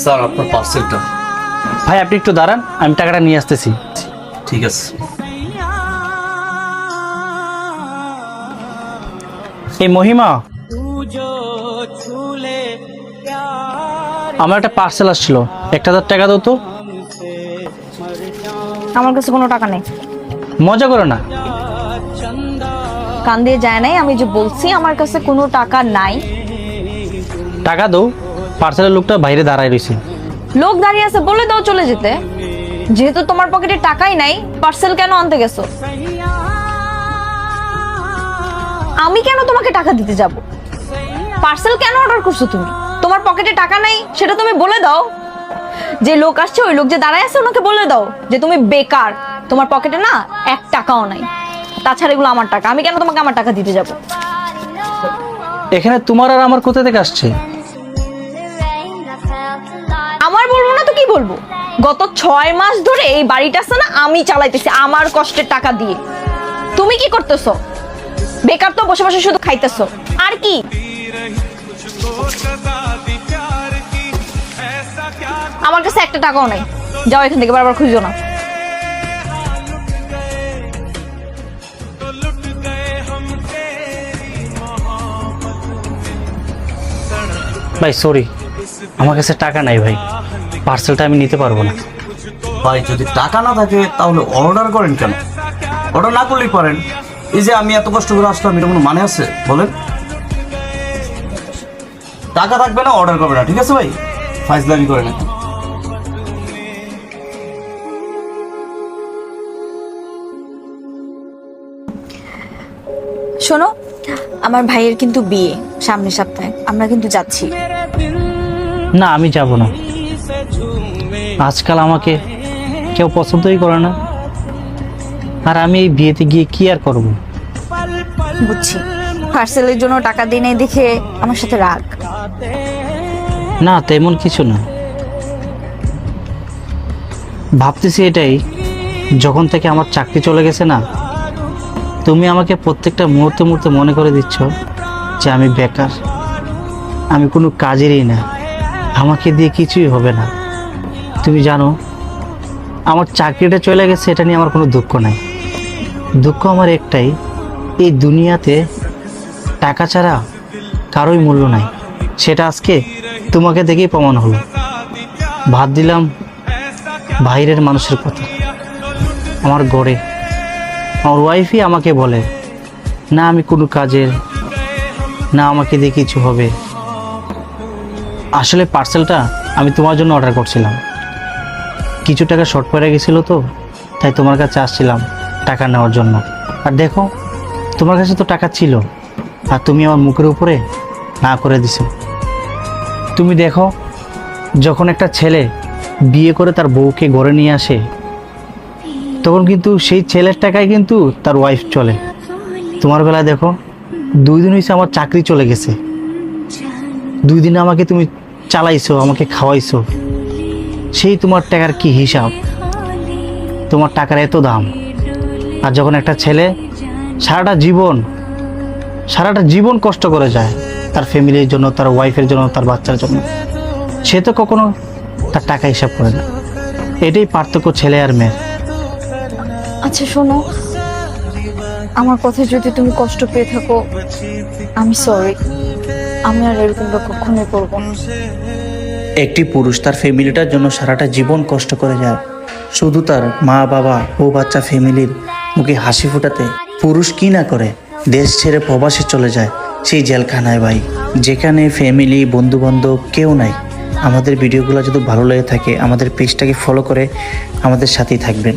Sir আপনার পার্সেলটা। ভাই আপনি একটু দাঁড়ান, আমি টাকাটা নিয়ে আসতেছি। ঠিক আছে। এই মহিমা, আমার একটা পার্সেল আসছিল, 1000 টাকা দাও তো। আমার কাছে কোনো টাকা নেই। মজা করো না। কান দিয়ে যায় নাই, আমি যে বলছি আমার কাছে কোনো টাকা নাই। টাকা দাও, পার্সেলের লোকটা বাইরে দাঁড়ায় রয়েছে। লোক দাঁড়িয়ে আছে বলে দাও চলে যেতে। যেহেতু তোমার পকেটে টাকাই নাই, পার্সেল কেন আনতে গেছো? আমি কেন তোমাকে টাকা দিতে যাব? পার্সেল কেন অর্ডার করছো তুমি? তোমার পকেটে টাকা নাই সেটা তুমি বলে দাও। যে লোক আসছে, ওই লোক যে দাঁড়ায় আছে ওনাকে বলে দাও যে তুমি বেকার, তোমার পকেটে না 1 টাকাও নাই। তাছাড়া এগুলো আমার টাকা, আমি কেন তোমাকে আমার টাকা দিতে যাব? এখানে তোমার আর আমার কোথা থেকে আসছে? আমার বলবো না তো কি বলবো? গত 6 মাস ধরে এই বাড়িটা আছে না আমি চালাইতেছি আমার কষ্টের টাকা দিয়ে। তুমি কি করতেছো? বেকার তো বসে বসে শুধু খাইতেছো আর কি। আমার কাছে 1 টাকাও নাই। যাও এখান থেকে, বারবার খুঁজো না। ভাই সরি, আমার কাছে টাকা নাই ভাই, পার্সেলটা আমি নিতে পারবো না। ভাই যদি টাকা না থাকে তাহলে অর্ডার করেন কেন? অর্ডার না করলেই পারেন। এই যে আমি এত কষ্ট করে আসলাম, এটা কোনো মানে আছে বলেন? টাকা থাকবে না, অর্ডার করবে না, ঠিক আছে ভাই? ফাইজলামি করে না। শোনো, আমার ভাইয়ের কিন্তু বিয়ে সামনের সপ্তাহে, আমরা কিন্তু যাচ্ছি। না আমি যাব না। আজকাল আমাকে কেউ পছন্দই করে না, আর আমি এই বিয়েতে গিয়ে কি আর করব? বুঝছি, পার্সেলের জন্য টাকা দিই নাই দেখে আমার সাথে রাগ। না তেমন কিছু না, ভাবতেছি এটাই, যখন থেকে আমার চাকরি চলে গেছে না, তুমি আমাকে প্রত্যেকটা মুহূর্তে মুহূর্তে মনে করে দিচ্ছ যে আমি বেকার, আমি কোনো কাজেরই না, আমাকে দিয়ে কিছুই হবে না। তুমি জানো আমার চাকরিটা চলে গেছে, এটা নিয়ে আমার কোনো দুঃখ নাই। দুঃখ আমার একটাই, এই দুনিয়াতে টাকা ছাড়া কারোই মূল্য নাই। সেটা আজকে তোমাকে দেখেই প্রমাণ হলো। ভাত দিলাম বাইরের মানুষের কথা, আমার গড়ে আমার ওয়াইফই আমাকে বলে না আমি কোনো কাজের না, আমাকে দিয়ে কিছু হবে। আসলে পার্সেলটা আমি তোমার জন্য অর্ডার করছিলাম, কিছু টাকা শর্ট পড়ে গেছিলো তো, তাই তোমার কাছে আসছিলাম টাকা নেওয়ার জন্য। আর দেখো তোমার কাছে তো টাকা ছিল, আর তুমি আমার মুখের উপরে না করে দিছো। তুমি দেখো যখন একটা ছেলে বিয়ে করে তার বউকে ঘরে নিয়ে আসে, তখন কিন্তু সেই ছেলের টাকায় কিন্তু তার ওয়াইফ চলে। তোমার বেলায় দেখো 2 দিন হয়েছে আমার চাকরি চলে গেছে, 2 দিনে আমাকে তুমি চালাইছো, আমাকে খাওয়াইছো, সেই তোমার টাকার কি হিসাব? তোমার টাকার এত দাম। আর যখন একটা ছেলে সারাটা জীবন কষ্ট করে যায় তার ফ্যামিলির জন্য, তার ওয়াইফের জন্য, তার বাচ্চার জন্য, সে তো কখনো তার টাকা হিসাব করে না। এটাই পার্থক্য ছেলে আর মেয়ের। আচ্ছা শোনো, আমার কথা যদি তুমি কষ্ট পেয়ে থাকো, আমি সরি। আমি আর এরকমটা কখনোই করবো না। একটি পুরুষ তার ফ্যামিলিটার জন্য সারাটা জীবন কষ্ট করে যায়, শুধু তার মা বাবা ও বাচ্চা ফ্যামিলির মুখে হাসি ফোটাতে পুরুষ কি না করে দেশ ছেড়ে প্রবাসে চলে যায়, সেই জেলখানায় ভাই, যেখানে ফ্যামিলি বন্ধু বান্ধব কেউ নাই। আমাদের ভিডিওগুলো যদি ভালো লেগে থাকে আমাদের পেজটাকে ফলো করে আমাদের সাথেই থাকবেন।